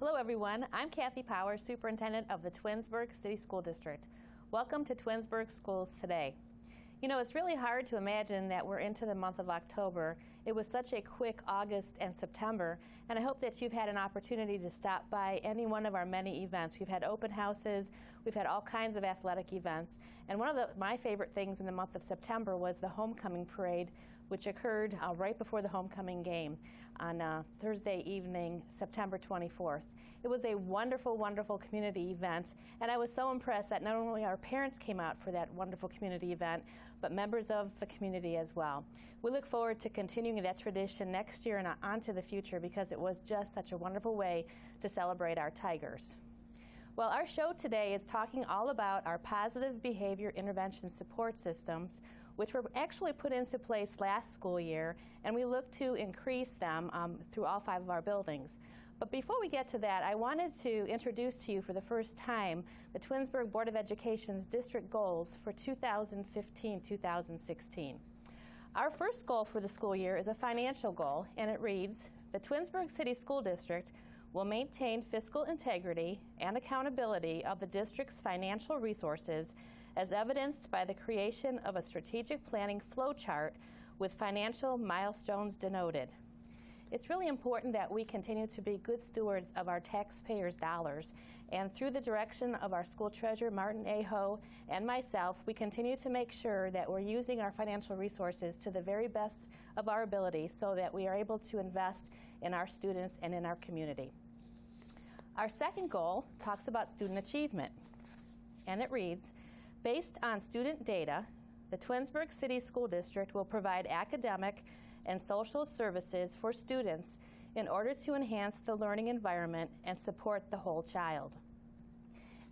Hello everyone, I'm Kathy Powers, Superintendent of the Twinsburg City School District. Welcome to Twinsburg Schools Today. You know, it's really hard to imagine that we're into the month of October. It was such a quick August and September, and I hope that you've had an opportunity to stop by any one of our many events. We've had open houses, we've had all kinds of athletic events, and one of my favorite things in the month of September was the homecoming parade, which occurred right before the homecoming game on Thursday evening, September 24th. It was a wonderful, wonderful community event, and I was so impressed that not only our parents came out for that wonderful community event, but members of the community as well. We look forward to continuing that tradition next year and on to the future because it was just such a wonderful way to celebrate our Tigers. Well, our show today is talking all about our positive behavior intervention support systems, which were actually put into place last school year, and we look to increase them through all 5 of our buildings. But before we get to that, I wanted to introduce to you for the first time the Twinsburg Board of Education's district goals for 2015-2016. Our first goal for the school year is a financial goal, and it reads, the Twinsburg City School District will maintain fiscal integrity and accountability of the district's financial resources as evidenced by the creation of a strategic planning flow chart with financial milestones denoted. It's really important that we continue to be good stewards of our taxpayers' dollars, and through the direction of our school treasurer, Martin Aho, and myself, we continue to make sure that we're using our financial resources to the very best of our ability so that we are able to invest in our students and in our community. Our second goal talks about student achievement, and it reads, based on student data, the Twinsburg City School District will provide academic and social services for students in order to enhance the learning environment and support the whole child.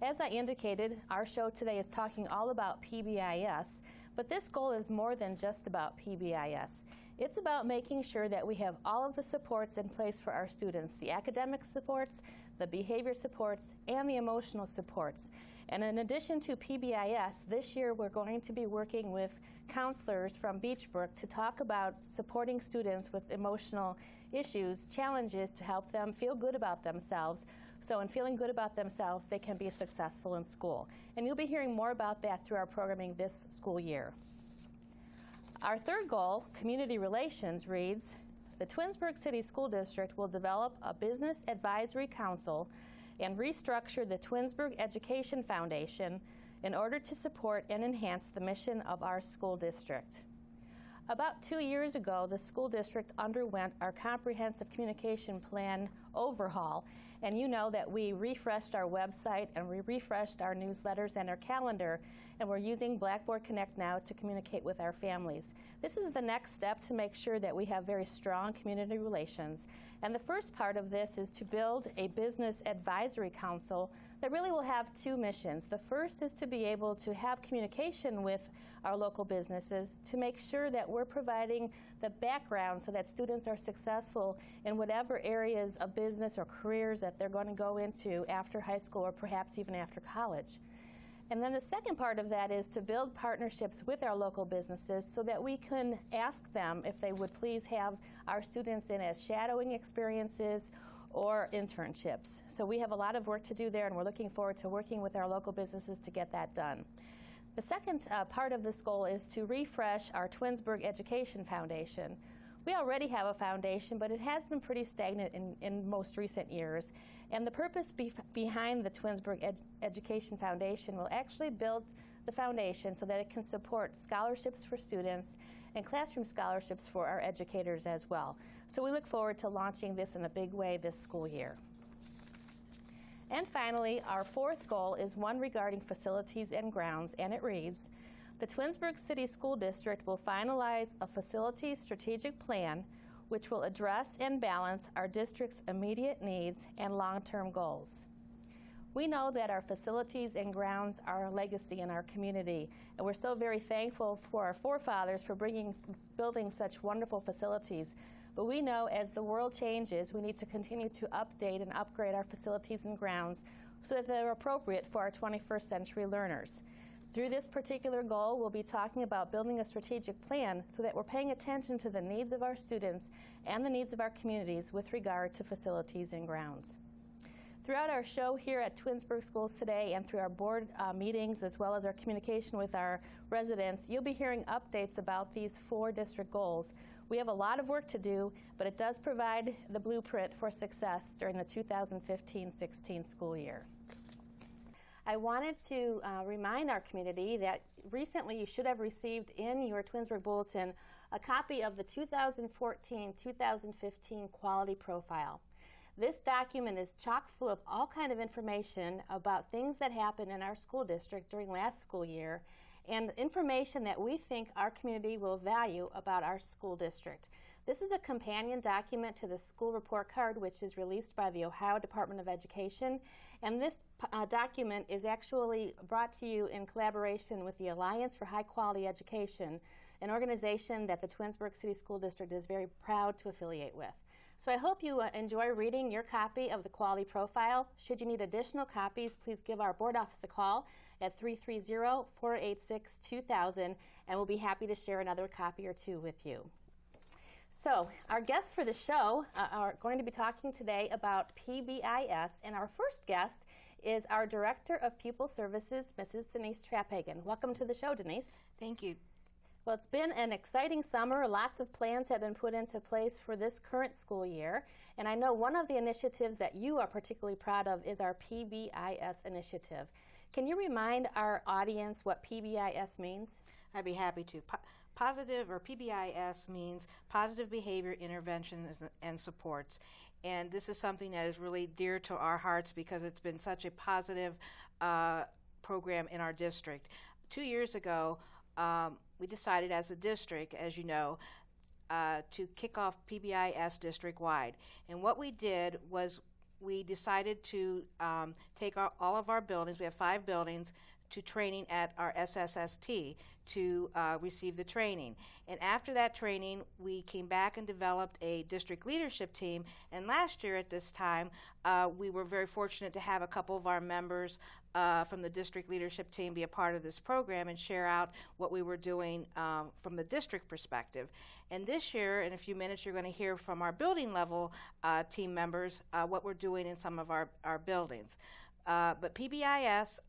As I indicated, our show today is talking all about PBIS, but this goal is more than just about PBIS. It's about making sure that we have all of the supports in place for our students, the academic supports, the behavior supports, and the emotional supports. And in addition to PBIS, this year we're going to be working with counselors from Beechbrook to talk about supporting students with emotional issues, challenges to help them feel good about themselves. So in feeling good about themselves, they can be successful in school. And you'll be hearing more about that through our programming this school year. Our third goal, community relations, reads, the Twinsburg City School District will develop a business advisory council and restructure the Twinsburg Education Foundation in order to support and enhance the mission of our school district. About 2 years ago, the school district underwent our comprehensive communication plan overhaul, and you know that we refreshed our website and we refreshed our newsletters and our calendar, and we're using Blackboard Connect now to communicate with our families. This is the next step to make sure that we have very strong community relations, and the first part of this is to build a business advisory council that really will have 2 missions. The first is to be able to have communication with our local businesses to make sure that we're providing the background so that students are successful in whatever areas of business or careers that they're going to go into after high school or perhaps even after college. And then the second part of that is to build partnerships with our local businesses so that we can ask them if they would please have our students in as shadowing experiences or internships. So we have a lot of work to do there, and we're looking forward to working with our local businesses to get that done. The second part of this goal is to refresh our Twinsburg Education Foundation. We already have a foundation, but it has been pretty stagnant in most recent years. And the purpose behind the Twinsburg Education Foundation will actually build the foundation so that it can support scholarships for students and classroom scholarships for our educators as well. So we look forward to launching this in a big way this school year. And finally, our fourth goal is one regarding facilities and grounds, and it reads, the Twinsburg City School District will finalize a facility strategic plan which will address and balance our district's immediate needs and long-term goals. We know that our facilities and grounds are a legacy in our community, and we're so very thankful for our forefathers for building such wonderful facilities. But we know as the world changes, we need to continue to update and upgrade our facilities and grounds so that they're appropriate for our 21st century learners. Through this particular goal, we'll be talking about building a strategic plan so that we're paying attention to the needs of our students and the needs of our communities with regard to facilities and grounds. Throughout our show here at Twinsburg Schools today and through our board meetings as well as our communication with our residents, you'll be hearing updates about these 4 district goals. We have a lot of work to do, but it does provide the blueprint for success during the 2015-16 school year. I wanted to remind our community that recently you should have received in your Twinsburg Bulletin a copy of the 2014-2015 Quality Profile. This document is chock full of all kind of information about things that happened in our school district during last school year and information that we think our community will value about our school district. This is a companion document to the school report card, which is released by the Ohio Department of Education, and this document is actually brought to you in collaboration with the Alliance for High Quality Education, an organization that the Twinsburg City School District is very proud to affiliate with. So I hope you enjoy reading your copy of the Quality Profile. Should you need additional copies, please give our board office a call at 330-486-2000, and we'll be happy to share another copy or 2 with you. So our guests for the show are going to be talking today about PBIS, and our first guest is our Director of Pupil Services, Mrs. Denise Traphagen. Welcome to the show, Denise. Thank you. Well, it's been an exciting summer. Lots of plans have been put into place for this current school year. And I know one of the initiatives that you are particularly proud of is our PBIS initiative. Can you remind our audience what PBIS means? I'd be happy to. Positive, or PBIS, means Positive Behavior Interventions and Supports. And this is something that is really dear to our hearts because it's been such a positive program in our district. 2 years ago, we decided as a district, as you know, to kick off PBIS district-wide. And what we did was we decided to take all of our buildings, we have 5 buildings, to training at our SSST to receive the training. And after that training, we came back and developed a district leadership team. And last year at this time, we were very fortunate to have a couple of our members from the district leadership team be a part of this program and share out what we were doing from the district perspective. And this year, in a few minutes, you're going to hear from our building level team members what we're doing in some of our buildings. But PBIS,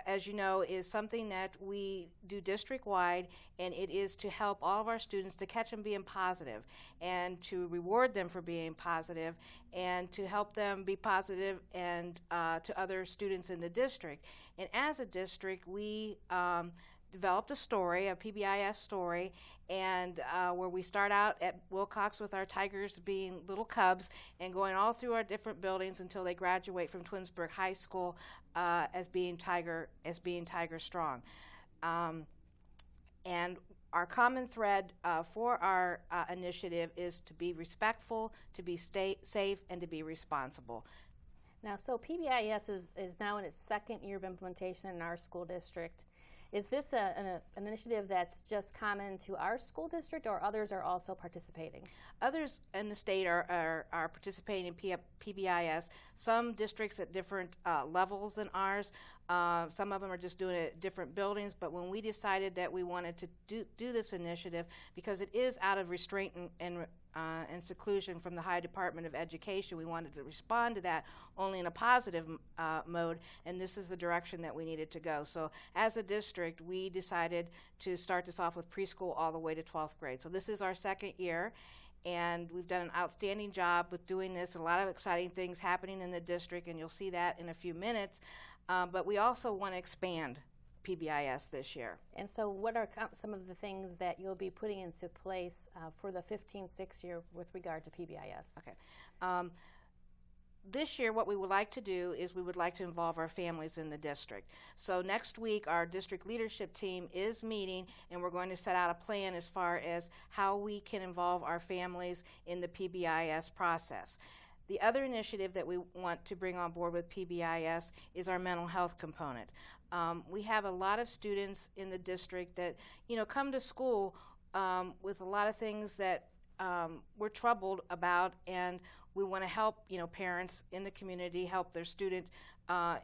as you know, is something that we do district-wide, and it is to help all of our students to catch them being positive and to reward them for being positive and to help them be positive and to other students in the district. And as a district, we developed a story, a PBIS story, and where we start out at Wilcox with our tigers being little cubs and going all through our different buildings until they graduate from Twinsburg High School as being tiger strong. And our common thread for our initiative is to be respectful, to be safe, and to be responsible. Now, so PBIS is now in its 2nd year of implementation in our school district. Is this an initiative that's just common to our school district, or others are also participating? Others in the state are participating in PBIS. Some districts at different levels than ours. Some of them are just doing it at different buildings. But when we decided that we wanted to do this initiative, because it is out of restraint and seclusion from the High Department of Education, we wanted to respond to that only in a positive mode, and this is the direction that we needed to go. So as a district, we decided to start this off with preschool all the way to 12th grade. So this is our 2nd year, and we've done an outstanding job with doing this. A lot of exciting things happening in the district, and you'll see that in a few minutes. But we also want to expand PBIS this year. And so what are some of the things that you'll be putting into place for the 15-16 year with regard to PBIS? Okay. This year, what we would like to do is we would like to involve our families in the district. So next week, our district leadership team is meeting, and we're going to set out a plan as far as how we can involve our families in the PBIS process. The other initiative that we want to bring on board with PBIS is our mental health component. We have a lot of students in the district that, come to school with a lot of things that we're troubled about, and we want to help, parents in the community help their student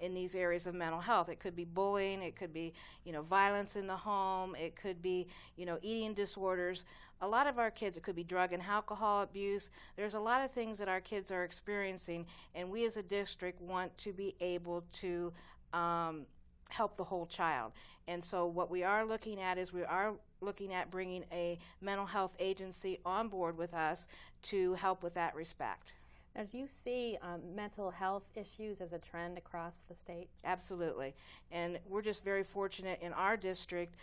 in these areas of mental health. It could be bullying, it could be, violence in the home, it could be, eating disorders. A lot of our kids, it could be drug and alcohol abuse. There's a lot of things that our kids are experiencing, and we as a district want to be able to help the whole child. And so what we are looking at is we are looking at bringing a mental health agency on board with us to help with that respect. Now, do you see mental health issues as a trend across the state? Absolutely. And we're just very fortunate in our district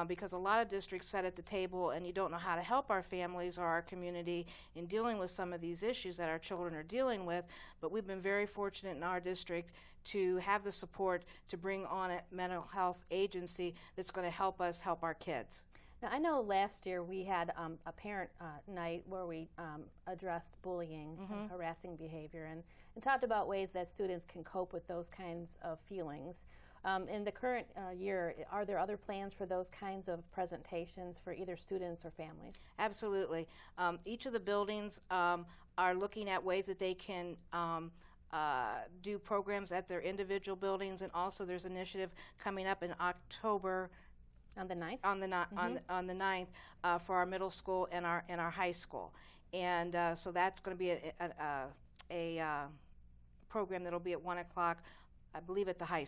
because a lot of districts sit at the table and you don't know how to help our families or our community in dealing with some of these issues that our children are dealing with. But we've been very fortunate in our district to have the support to bring on a mental health agency that's going to help us help our kids. Now, I know last year we had a parent night where we addressed bullying, and harassing behavior, and talked about ways that students can cope with those kinds of feelings. In the current year, are there other plans for those kinds of presentations for either students or families? Absolutely. Each of the buildings are looking at ways that they can do programs at their individual buildings, and also there's an initiative coming up in October. On the 9th? On the 9th for our middle school and our high school. And so that's going to be a program that'll be at 1 o'clock, I believe, at the high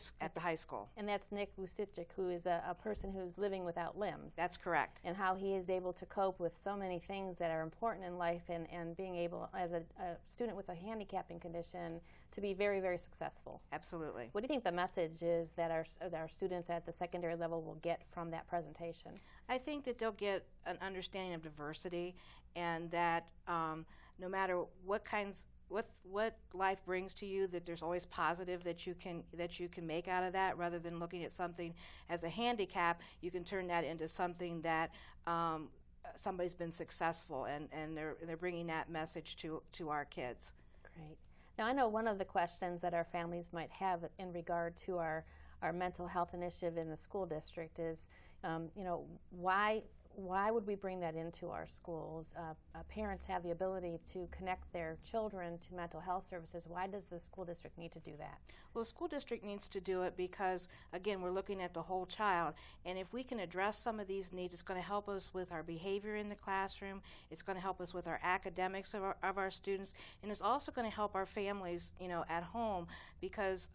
school. And that's Nick Vucic, who is a person who's living without limbs. That's correct. And how he is able to cope with so many things that are important in life, and being able, as a student with a handicapping condition, to be very, very successful. Absolutely. What do you think the message is that our students at the secondary level will get from that presentation? I think that they'll get an understanding of diversity, and that no matter what life brings to you, that there's always positive that you can make out of that. Rather than looking at something as a handicap, you can turn that into something that somebody's been successful, and they're bringing that message to our kids. Great. Now, I know one of the questions that our families might have in regard to our mental health initiative in the school district is, why would we bring that into our schools? Parents have the ability to connect their children to mental health services. Why does the school district need to do that? Well, the school district needs to do it because, again, we're looking at the whole child. And if we can address some of these needs, it's going to help us with our behavior in the classroom. It's going to help us with our academics of our students. And it's also going to help our families, at home, because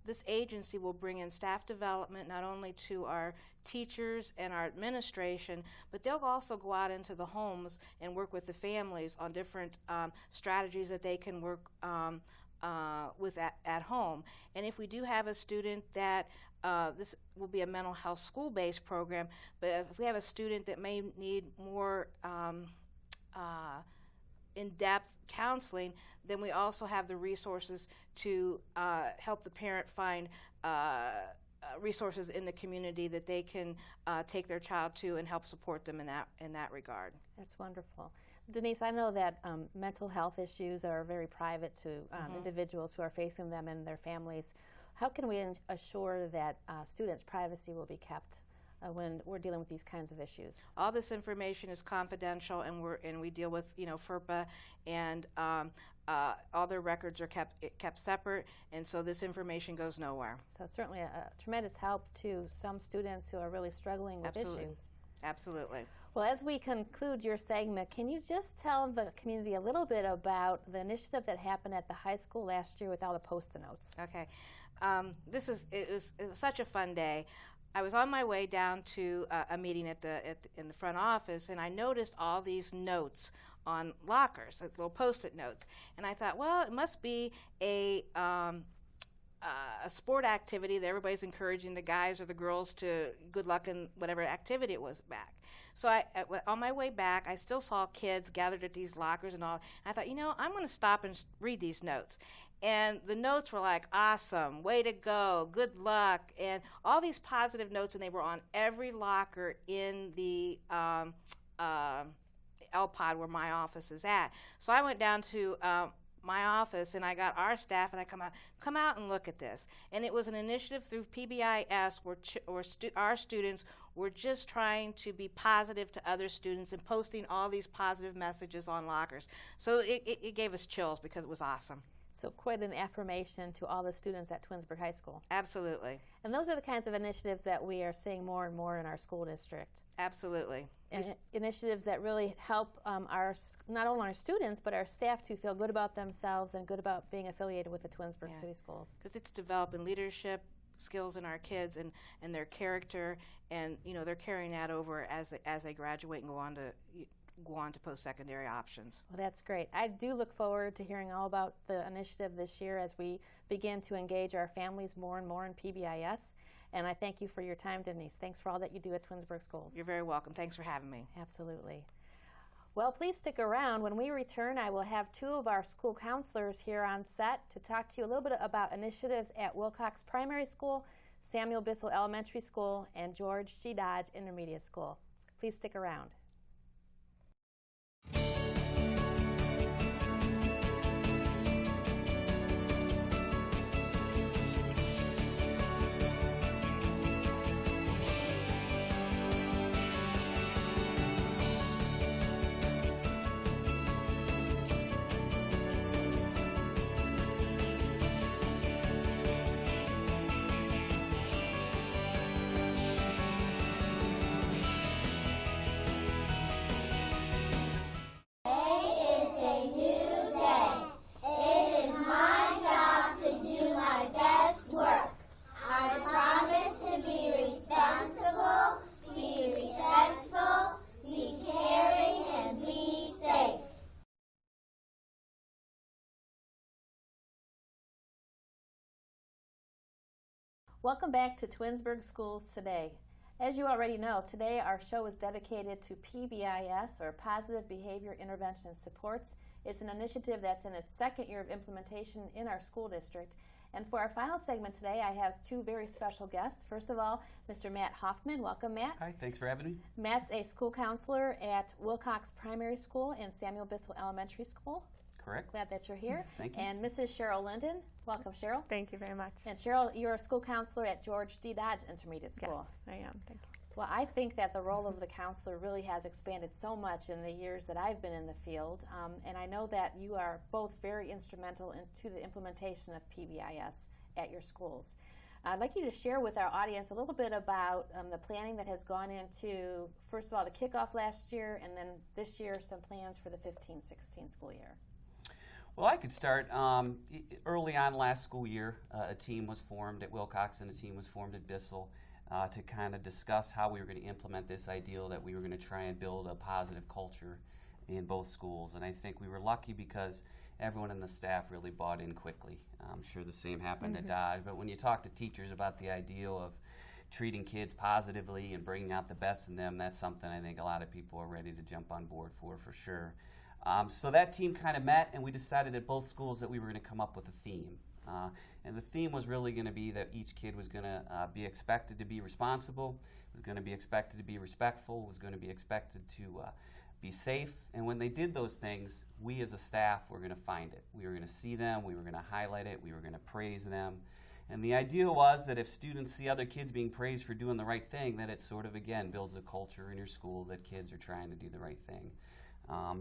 this agency will bring in staff development not only to our teachers and our administration, but they'll also go out into the homes and work with the families on different strategies that they can work with at home. And if we do have a student that this will be a mental health school-based program, but if we have a student that may need more in-depth counseling, then we also have the resources to help the parent find resources in the community that they can take their child to and help support them in that regard. That's wonderful. Denise, I know that mental health issues are very private to individuals who are facing them and their families. How can we assure that students' privacy will be kept when we're dealing with these kinds of issues? All this information is confidential, and we deal with FERPA, and all their records are kept separate, and so this information goes nowhere. So certainly a tremendous help to some students who are really struggling with issues. Absolutely. Well, as we conclude your segment, can you just tell the community a little bit about the initiative that happened at the high school last year with all the Post-it notes? Okay. It was such a fun day. I was on my way down to a meeting in the front office, and I noticed all these notes on lockers, like little Post-it notes. And I thought, well, it must be a sport activity that everybody's encouraging the guys or the girls to good luck in whatever activity it was back. So on my way back, I still saw kids gathered at these lockers and all. And I thought, I'm going to stop and read these notes. And the notes were like, awesome, way to go, good luck, and all these positive notes, and they were on every locker in the L-Pod where my office is at. So I went down to my office, and I got our staff, and I come out and look at this. And it was an initiative through PBIS where our students we're just trying to be positive to other students and posting all these positive messages on lockers. So it gave us chills because it was awesome. So quite an affirmation to all the students at Twinsburg High School. Absolutely. And those are the kinds of initiatives that we are seeing more and more in our school district. Absolutely. And initiatives that really help not only our students, but our staff to feel good about themselves and good about being affiliated with the Twinsburg City Schools. Because it's developing leadership skills in our kids and their character, and they're carrying that over as they graduate and go on to post-secondary options. Well, that's great. I do look forward to hearing all about the initiative this year as we begin to engage our families more and more in PBIS. And I thank you for your time, Denise. Thanks for all that you do at Twinsburg Schools. You're very welcome. Thanks for having me. Absolutely. Well, please stick around. When we return, I will have two of our school counselors here on set to talk to you a little bit about initiatives at Wilcox Primary School, Samuel Bissell Elementary School, and George G. Dodge Intermediate School. Please stick around. Welcome back to Twinsburg Schools Today. As you already know, today our show is dedicated to PBIS, or Positive Behavior Intervention and Supports. It's an initiative that's in its second year of implementation in our school district. And for our final segment today, I have two very special guests. First of all, Mr. Matt Hoffman. Welcome, Matt. Hi, thanks for having me. Matt's a school counselor at Wilcox Primary School and Samuel Bissell Elementary School. Correct. Glad that you're here. Thank you. And Mrs. Cheryl Linden. Welcome, Cheryl. Thank you very much. And Cheryl, you're a school counselor at George D. Dodge Intermediate School. Yes, I am. Thank you. Well, I think that the role of the counselor really has expanded so much in the years that I've been in the field, and I know that you are both very instrumental into the implementation of PBIS at your schools. I'd like you to share with our audience a little bit about the planning that has gone into, first of all, the kickoff last year, and then this year some plans for the 15-16 school year. Well, I could start. Early on last school year, a team was formed at Wilcox and a team was formed at Bissell to kind of discuss how we were going to implement this ideal that we were going to try and build a positive culture in both schools. And I think we were lucky because everyone in the staff really bought in quickly. I'm sure the same happened at Dodge. But when you talk to teachers about the ideal of treating kids positively and bringing out the best in them, that's something I think a lot of people are ready to jump on board for sure. So that team kind of met, and we decided at both schools that we were going to come up with a theme. And the theme was really going to be that each kid was going to be expected to be responsible, was going to be expected to be respectful, was going to be expected to be safe. And when they did those things, we as a staff were going to find it. We were going to see them, we were going to highlight it, we were going to praise them. And the idea was that if students see other kids being praised for doing the right thing, that it sort of, again, builds a culture in your school that kids are trying to do the right thing.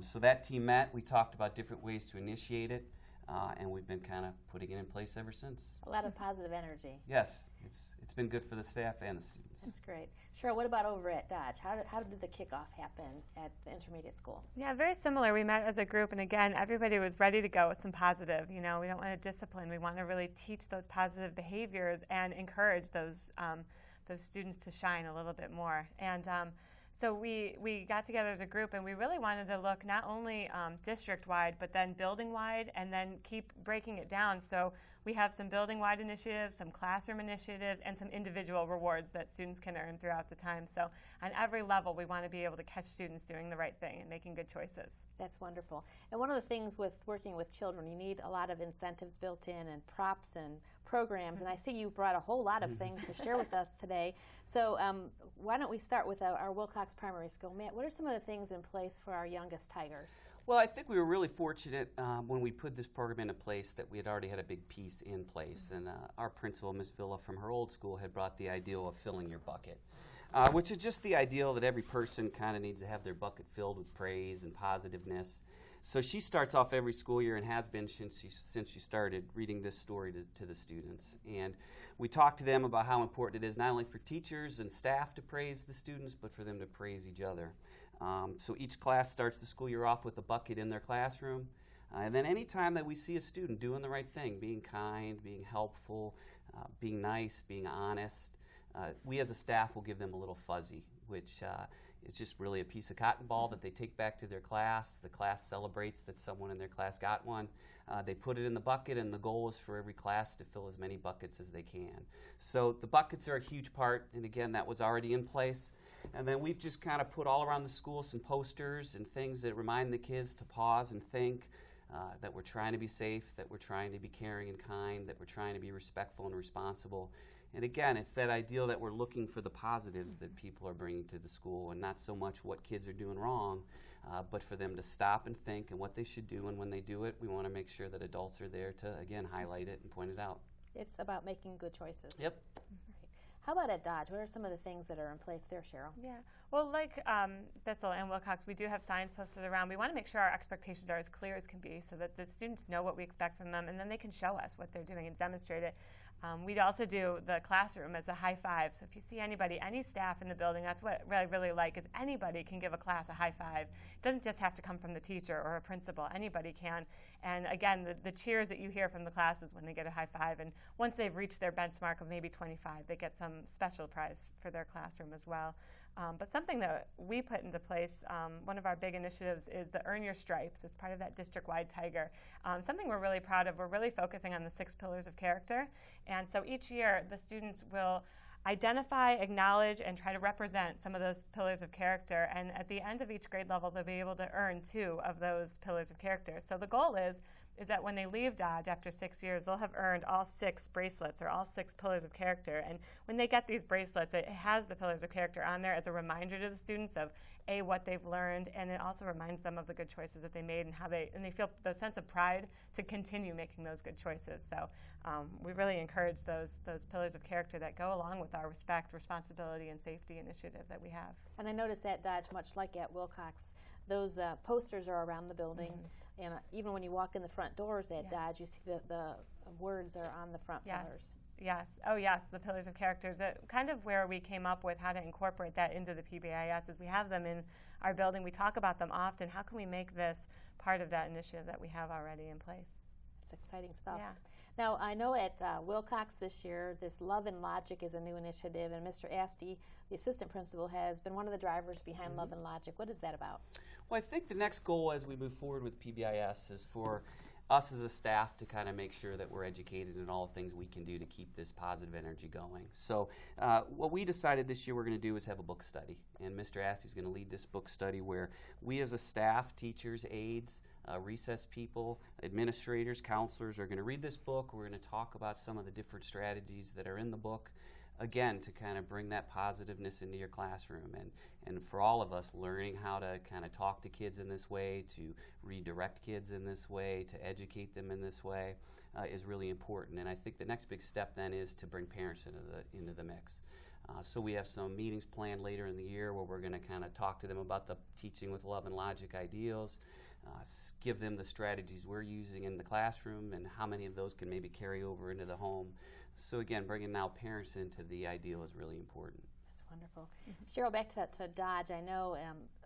So that team met. We talked about different ways to initiate it, and we've been kind of putting it in place ever since. A lot of positive energy. Yes, it's been good for the staff and the students. That's great. Cheryl, what about over at Dodge? How did the kickoff happen at the intermediate school? Yeah, very similar. We met as a group, and again, everybody was ready to go with some positive. You know, we don't want to discipline. We want to really teach those positive behaviors and encourage those students to shine a little bit more. And so we got together as a group, and we really wanted to look not only district-wide, but then building-wide, and then keep breaking it down. So we have some building-wide initiatives, some classroom initiatives, and some individual rewards that students can earn throughout the time. So on every level, we want to be able to catch students doing the right thing and making good choices. That's wonderful. And one of the things with working with children, you need a lot of incentives built in and props and programs, and I see you brought a whole lot of things to share with us today. So why don't we start with our Wilcox Primary School. Matt, what are some of the things in place for our youngest Tigers? Well, I think we were really fortunate when we put this program into place that we had already had a big piece in place. And our principal, Ms. Villa, from her old school had brought the ideal of filling your bucket. which is just the ideal that every person kind of needs to have their bucket filled with praise and positiveness. So she starts off every school year and has been since she started reading this story to the students. And we talk to them about how important it is not only for teachers and staff to praise the students, but for them to praise each other. So each class starts the school year off with a bucket in their classroom. And then any time that we see a student doing the right thing, being kind, being helpful, being nice, being honest, we as a staff will give them a little fuzzy, which is just really a piece of cotton ball that they take back to their class. The class celebrates that someone in their class got one. They put it in the bucket, and the goal is for every class to fill as many buckets as they can. So the buckets are a huge part, and again, that was already in place. And then we've just kind of put all around the school some posters and things that remind the kids to pause and think, that we're trying to be safe, that we're trying to be caring and kind, that we're trying to be respectful and responsible. And again, it's that ideal that we're looking for the positives that people are bringing to the school, and not so much what kids are doing wrong, but for them to stop and think and what they should do. And when they do it, we want to make sure that adults are there to, again, highlight it and point it out. It's about making good choices. Yep. How about at Dodge? What are some of the things that are in place there, Cheryl? Yeah, well, like Bissell and Wilcox, we do have signs posted around. We want to make sure our expectations are as clear as can be so that the students know what we expect from them, and then they can show us what they're doing and demonstrate it. We'd also do the classroom as a high five. So if you see anybody, any staff in the building, that's what I really like, is anybody can give a class a high five. It doesn't just have to come from the teacher or a principal. Anybody can. And again, the cheers that you hear from the classes when they get a high five. And once they've reached their benchmark of maybe 25, they get some special prize for their classroom as well. But something that we put into place, one of our big initiatives is the Earn Your Stripes. It's part of that district-wide Tiger. Something we're really proud of, we're really focusing on the 6 pillars of character. And so each year, the students will identify, acknowledge, and try to represent some of those pillars of character. And at the end of each grade level, they'll be able to earn 2 of those pillars of character. So the goal is that when they leave Dodge after 6 years, they'll have earned all 6 bracelets or all 6 pillars of character. And when they get these bracelets, it has the pillars of character on there as a reminder to the students of what they've learned, and it also reminds them of the good choices that they made and how they feel the sense of pride to continue making those good choices. So we really encourage those pillars of character that go along with our respect, responsibility, and safety initiative that we have. And I noticed at Dodge, much like at Wilcox, those posters are around the building. And even when you walk in the front doors at Dodge, you see the words are on the front pillars. Yes. Oh, yes, the pillars of character. Kind of where we came up with how to incorporate that into the PBIS is we have them in our building. We talk about them often. How can we make this part of that initiative that we have already in place? It's exciting stuff. Yeah. Now, I know at Wilcox this year, this Love and Logic is a new initiative, and Mr. Asti, the assistant principal, has been one of the drivers behind Love and Logic. What is that about? Well, I think the next goal as we move forward with PBIS is for us as a staff to kind of make sure that we're educated in all the things we can do to keep this positive energy going. So what we decided this year we're going to do is have a book study. And Mr. Asti is going to lead this book study where we as a staff, teachers, aides, recess people, administrators, counselors are going to read this book. We're going to talk about some of the different strategies that are in the book, again, to kind of bring that positiveness into your classroom. And for all of us, learning how to kind of talk to kids in this way, to redirect kids in this way, to educate them in this way is really important. And I think the next big step then is to bring parents into the mix. So we have some meetings planned later in the year where we're going to kind of talk to them about the teaching with love and logic ideals, give them the strategies we're using in the classroom and how many of those can maybe carry over into the home. So again, bringing now parents into the ideal is really important. That's wonderful. Cheryl, back to Dodge, I know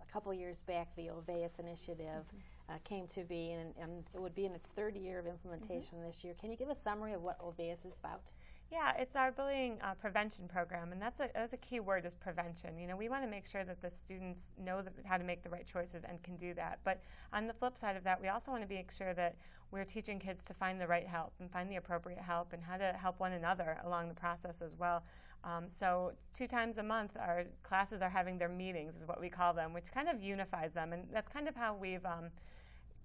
a couple years back the Oveus initiative came to be, and it would be in its 3rd year of implementation this year. Can you give a summary of what Oveus is about? Yeah, it's our bullying prevention program, and that's a key word, is prevention. You know, we want to make sure that the students know how to make the right choices and can do that. But on the flip side of that, we also want to make sure that we're teaching kids to find the right help and find the appropriate help and how to help one another along the process as well. So 2 times a month, our classes are having their meetings, is what we call them, which kind of unifies them, and that's kind of how we've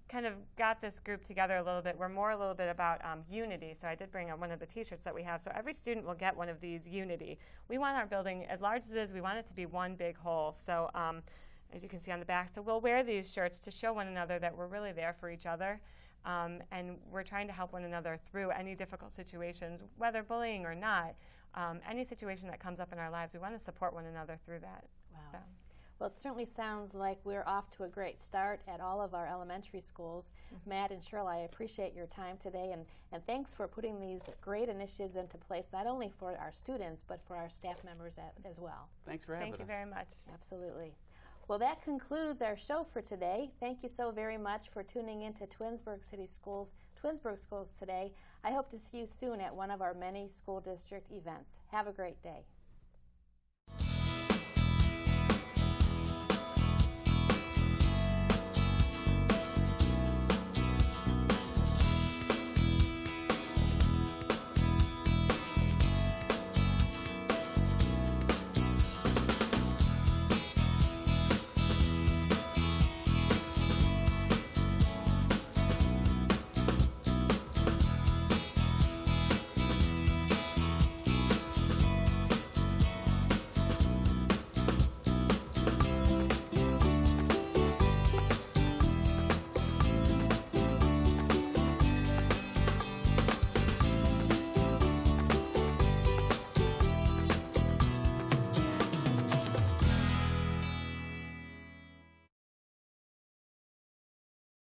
kind of got this group together a little bit. We're more a little bit about unity. So I did bring one of the t-shirts that we have. So every student will get one of these unity. We want our building, as large as it is, we want it to be one big whole. So as you can see on the back, so we'll wear these shirts to show one another that we're really there for each other. And we're trying to help one another through any difficult situations, whether bullying or not. Any situation that comes up in our lives, we want to support one another through that. Wow. So. Well, it certainly sounds like we're off to a great start at all of our elementary schools. Matt and Cheryl, I appreciate your time today, and thanks for putting these great initiatives into place, not only for our students, but for our staff members as well. Thanks for having us. Thank you very much. Absolutely. Well, that concludes our show for today. Thank you so very much for tuning in to Twinsburg Schools today. I hope to see you soon at one of our many school district events. Have a great day.